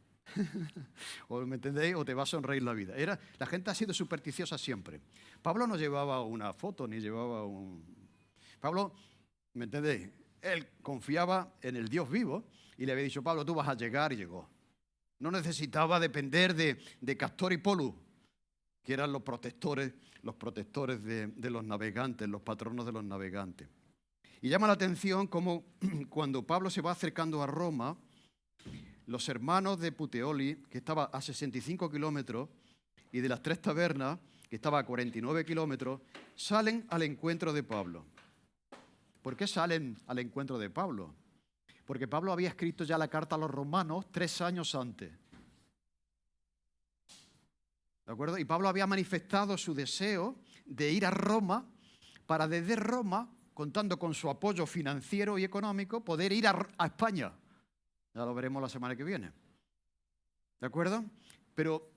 ¿O me entendéis? O te va a sonreír la vida. La gente ha sido supersticiosa siempre. Pablo no llevaba una foto ni llevaba un... Pablo, ¿me entendéis? Él confiaba en el Dios vivo y le había dicho, Pablo, tú vas a llegar, y llegó. No necesitaba depender de Castor y Polus, que eran los protectores de los navegantes, los patronos de los navegantes. Y llama la atención cómo cuando Pablo se va acercando a Roma, los hermanos de Puteoli, que estaba a 65 kilómetros, y de las 3 tabernas, que estaba a 49 kilómetros, salen al encuentro de Pablo. ¿Por qué salen al encuentro de Pablo? Porque Pablo había escrito ya la carta a los romanos 3 años antes. ¿De acuerdo? Y Pablo había manifestado su deseo de ir a Roma para desde Roma, contando con su apoyo financiero y económico, poder ir a España. Ya lo veremos la semana que viene. ¿De acuerdo? Pero,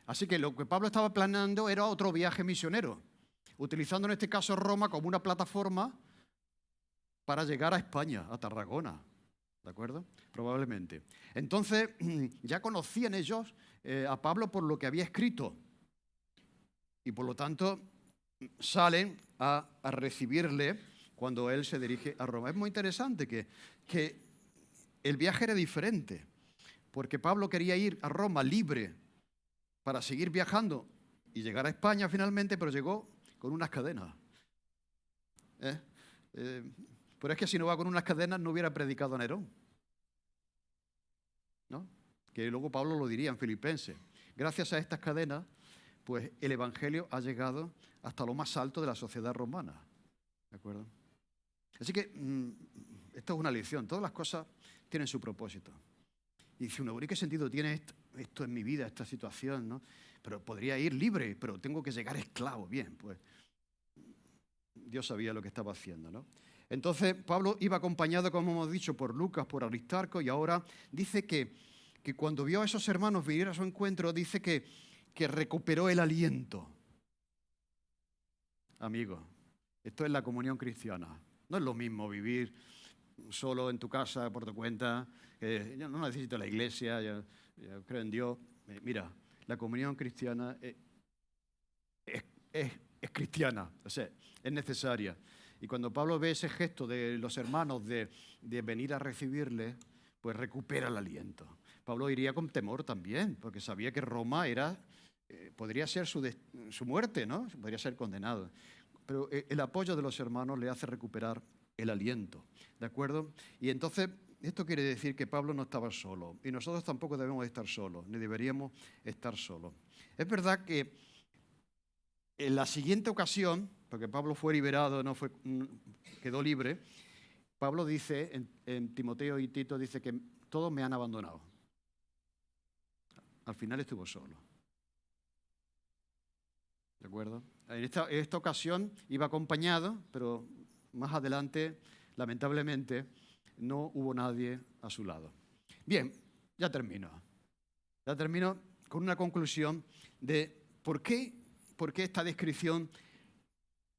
así que lo que Pablo estaba planeando era otro viaje misionero, utilizando en este caso Roma como una plataforma para llegar a España, a Tarragona. ¿de acuerdo? Probablemente. Entonces, ya conocían ellos a Pablo por lo que había escrito y por lo tanto salen a recibirle cuando él se dirige a Roma. Es muy interesante que el viaje era diferente, porque Pablo quería ir a Roma libre para seguir viajando y llegar a España finalmente, pero llegó con unas cadenas. Pero es que si no va con unas cadenas no hubiera predicado a Nerón, ¿no? Que luego Pablo lo diría en Filipenses. Gracias a estas cadenas, pues el Evangelio ha llegado hasta lo más alto de la sociedad romana. ¿De acuerdo? Así que esto es una lección. Todas las cosas tienen su propósito. Y dice uno, ¿y qué sentido tiene esto en mi vida, esta situación, ¿no? Pero podría ir libre, pero tengo que llegar esclavo. Bien, pues Dios sabía lo que estaba haciendo, ¿no? Entonces, Pablo iba acompañado, como hemos dicho, por Lucas, por Aristarco, y ahora dice que cuando vio a esos hermanos venir a su encuentro, dice que recuperó el aliento. Amigos, esto es la comunión cristiana. No es lo mismo vivir solo en tu casa, por tu cuenta. Yo no necesito la iglesia, yo creo en Dios. Mira, la comunión cristiana es cristiana, o sea, es necesaria. Y cuando Pablo ve ese gesto de los hermanos de venir a recibirle, pues recupera el aliento. Pablo iría con temor también, porque sabía que Roma podría ser su muerte, ¿no? Podría ser condenado. Pero el apoyo de los hermanos le hace recuperar el aliento, ¿de acuerdo? Y entonces, esto quiere decir que Pablo no estaba solo, y nosotros tampoco debemos estar solos, ni deberíamos estar solos. Es verdad que en la siguiente ocasión, porque Pablo fue liberado, quedó libre, Pablo dice, en Timoteo y Tito, dice que todos me han abandonado. Al final estuvo solo. ¿De acuerdo? En esta ocasión iba acompañado, pero más adelante, lamentablemente, no hubo nadie a su lado. Bien, ya termino. Ya termino con una conclusión de por qué esta descripción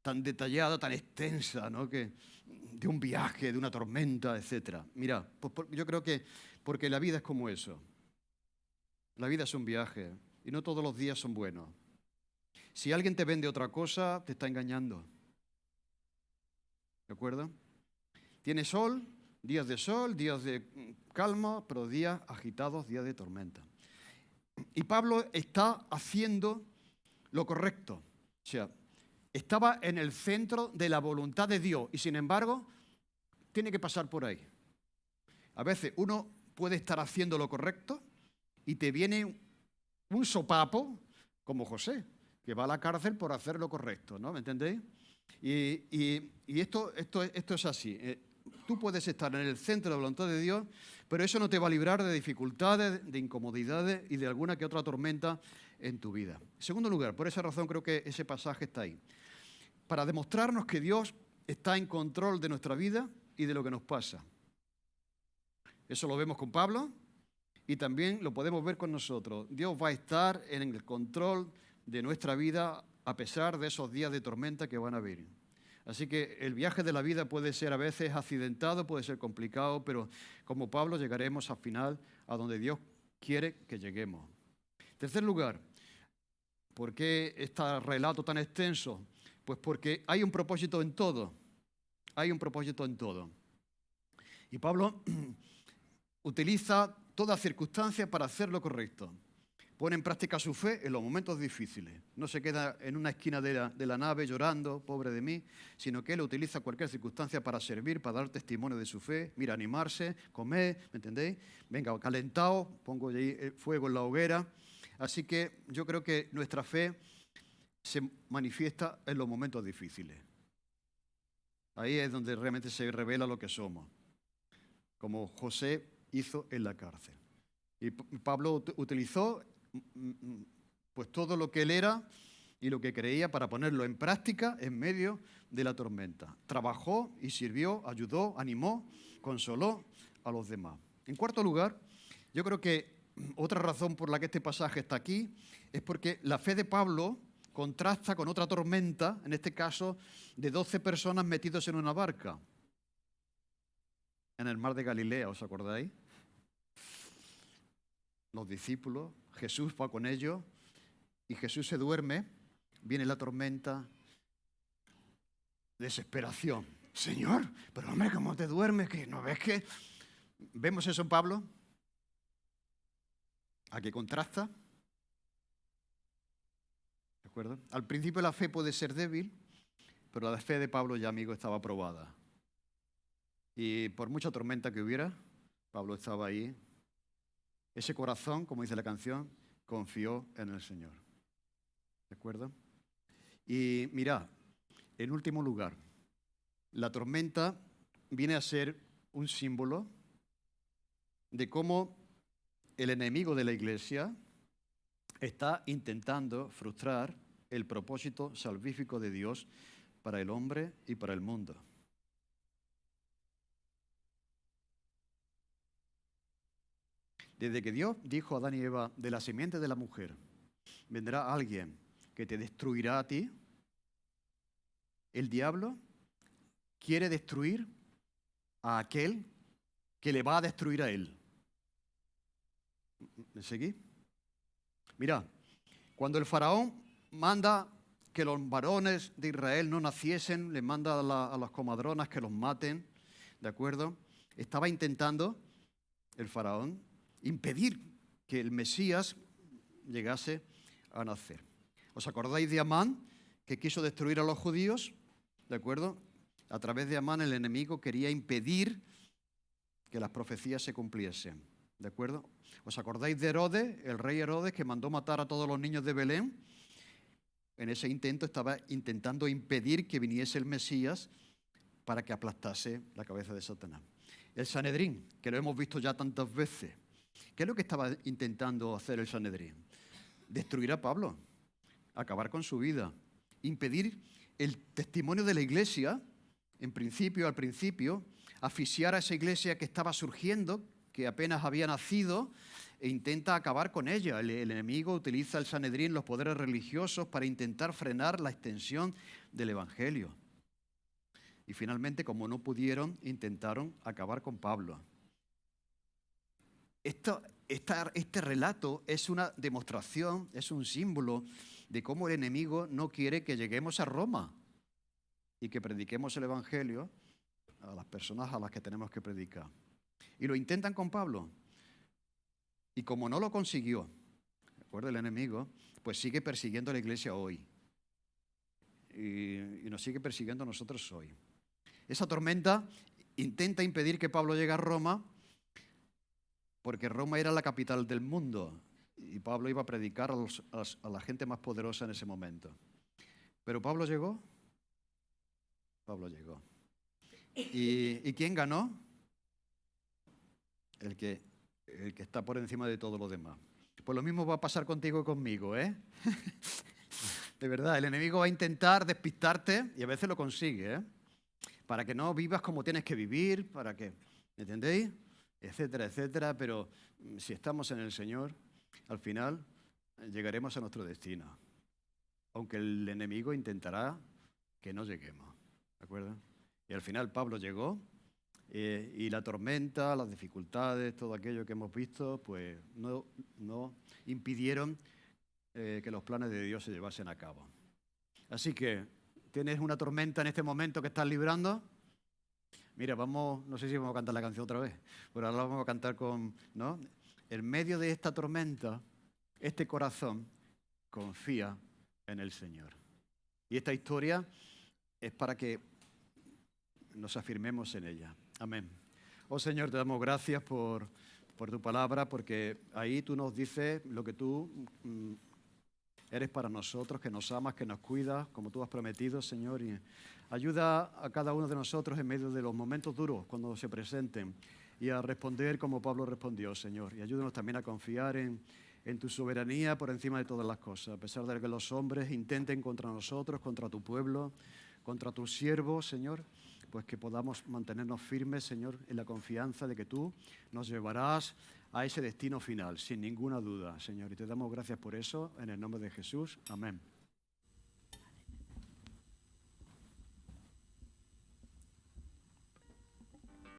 tan detallada, tan extensa, ¿no? De un viaje, de una tormenta, etc. Mira, pues yo creo que porque la vida es como eso. La vida es un viaje y no todos los días son buenos. Si alguien te vende otra cosa, te está engañando. ¿De acuerdo? Tiene días de calma, pero días agitados, días de tormenta. Y Pablo está haciendo lo correcto. O sea, estaba en el centro de la voluntad de Dios y sin embargo tiene que pasar por ahí. A veces uno puede estar haciendo lo correcto y te viene un sopapo como José, que va a la cárcel por hacer lo correcto, ¿no? ¿Me entendéis? Y esto es así. Tú puedes estar en el centro de la voluntad de Dios, pero eso no te va a librar de dificultades, de incomodidades y de alguna que otra tormenta en tu vida. En segundo lugar, por esa razón creo que ese pasaje está ahí. Para demostrarnos que Dios está en control de nuestra vida y de lo que nos pasa. Eso lo vemos con Pablo y también lo podemos ver con nosotros. Dios va a estar en el control de nuestra vida a pesar de esos días de tormenta que van a venir. Así que el viaje de la vida puede ser a veces accidentado, puede ser complicado, pero como Pablo llegaremos al final a donde Dios quiere que lleguemos. En tercer lugar, ¿por qué este relato tan extenso? Pues porque hay un propósito en todo. Hay un propósito en todo. Y Pablo utiliza toda circunstancia para hacer lo correcto. Pone en práctica su fe en los momentos difíciles. No se queda en una esquina de la nave llorando, pobre de mí, sino que él utiliza cualquier circunstancia para servir, para dar testimonio de su fe. Mira, animarse, comer, ¿me entendéis? Venga, calentado, pongo ahí fuego en la hoguera. Así que yo creo que nuestra fe se manifiesta en los momentos difíciles. Ahí es donde realmente se revela lo que somos, como José hizo en la cárcel. Y Pablo utilizó pues todo lo que él era y lo que creía para ponerlo en práctica en medio de la tormenta. Trabajó y sirvió, ayudó, animó, consoló a los demás. En cuarto lugar, yo creo que otra razón por la que este pasaje está aquí es porque la fe de Pablo contrasta con otra tormenta, en este caso de 12 personas metidos en una barca. en el mar de Galilea, ¿os acordáis? Los discípulos, Jesús va con ellos y Jesús se duerme, viene la tormenta, desesperación. Señor, pero hombre, ¿cómo te duermes? ¿Que no ves que...? ¿Vemos eso en Pablo? ¿A qué contrasta? ¿De acuerdo? Al principio la fe puede ser débil, pero la fe de Pablo ya, amigo, estaba probada. Y por mucha tormenta que hubiera, Pablo estaba ahí. Ese corazón, como dice la canción, confió en el Señor. ¿De acuerdo? Y mirad, en último lugar, la tormenta viene a ser un símbolo de cómo el enemigo de la Iglesia está intentando frustrar el propósito salvífico de Dios para el hombre y para el mundo. Desde que Dios dijo a Adán y Eva, de la simiente de la mujer, vendrá alguien que te destruirá a ti, el diablo quiere destruir a aquel que le va a destruir a él. ¿Me seguís? Mira, cuando el faraón manda que los varones de Israel no naciesen, le manda a las comadronas que los maten, ¿de acuerdo? Estaba intentando el faraón impedir que el Mesías llegase a nacer. ¿Os acordáis de Amán, que quiso destruir a los judíos? ¿De acuerdo? A través de Amán el enemigo quería impedir que las profecías se cumpliesen. ¿De acuerdo? ¿Os acordáis de Herodes, el rey Herodes, que mandó matar a todos los niños de Belén? En ese intento estaba intentando impedir que viniese el Mesías para que aplastase la cabeza de Satanás. El Sanedrín, que lo hemos visto ya tantas veces. ¿Qué es lo que estaba intentando hacer el Sanedrín? Destruir a Pablo, acabar con su vida, impedir el testimonio de la Iglesia, al principio, asfixiar a esa Iglesia que estaba surgiendo, que apenas había nacido, e intenta acabar con ella. El enemigo utiliza el Sanedrín, los poderes religiosos, para intentar frenar la extensión del Evangelio. Y finalmente, como no pudieron, intentaron acabar con Pablo. Este relato es una demostración, es un símbolo de cómo el enemigo no quiere que lleguemos a Roma y que prediquemos el Evangelio a las personas a las que tenemos que predicar. Y lo intentan con Pablo. Y como no lo consiguió, ¿de acuerdo? El enemigo, pues sigue persiguiendo a la Iglesia hoy. Y nos sigue persiguiendo a nosotros hoy. Esa tormenta intenta impedir que Pablo llegue a Roma, porque Roma era la capital del mundo y Pablo iba a predicar a la gente más poderosa en ese momento. Pero Pablo llegó. Pablo llegó. ¿Y quién ganó? El que está por encima de todo lo demás. Pues lo mismo va a pasar contigo y conmigo, ¿eh? De verdad, el enemigo va a intentar despistarte y a veces lo consigue, ¿eh? Para que no vivas como tienes que vivir, para que, ¿entendéis? Etcétera, etcétera, pero si estamos en el Señor, al final llegaremos a nuestro destino. Aunque el enemigo intentará que no lleguemos, ¿de acuerdo? Y al final Pablo llegó y la tormenta, las dificultades, todo aquello que hemos visto, pues no impidieron que los planes de Dios se llevasen a cabo. Así que, ¿tienes una tormenta en este momento que estás librando? Mira, no sé si vamos a cantar la canción otra vez, pero ahora la vamos a cantar ¿no? En medio de esta tormenta, este corazón confía en el Señor. Y esta historia es para que nos afirmemos en ella. Amén. Oh Señor, te damos gracias por tu palabra, porque ahí tú nos dices lo que tú eres para nosotros, que nos amas, que nos cuidas, como tú has prometido, Señor. Y ayuda a cada uno de nosotros en medio de los momentos duros, cuando se presenten, y a responder como Pablo respondió, Señor. Y ayúdanos también a confiar en tu soberanía por encima de todas las cosas, a pesar de que los hombres intenten contra nosotros, contra tu pueblo, contra tus siervos, Señor, pues que podamos mantenernos firmes, Señor, en la confianza de que tú nos llevarás a ese destino final, sin ninguna duda, Señor. Y te damos gracias por eso, en el nombre de Jesús. Amén.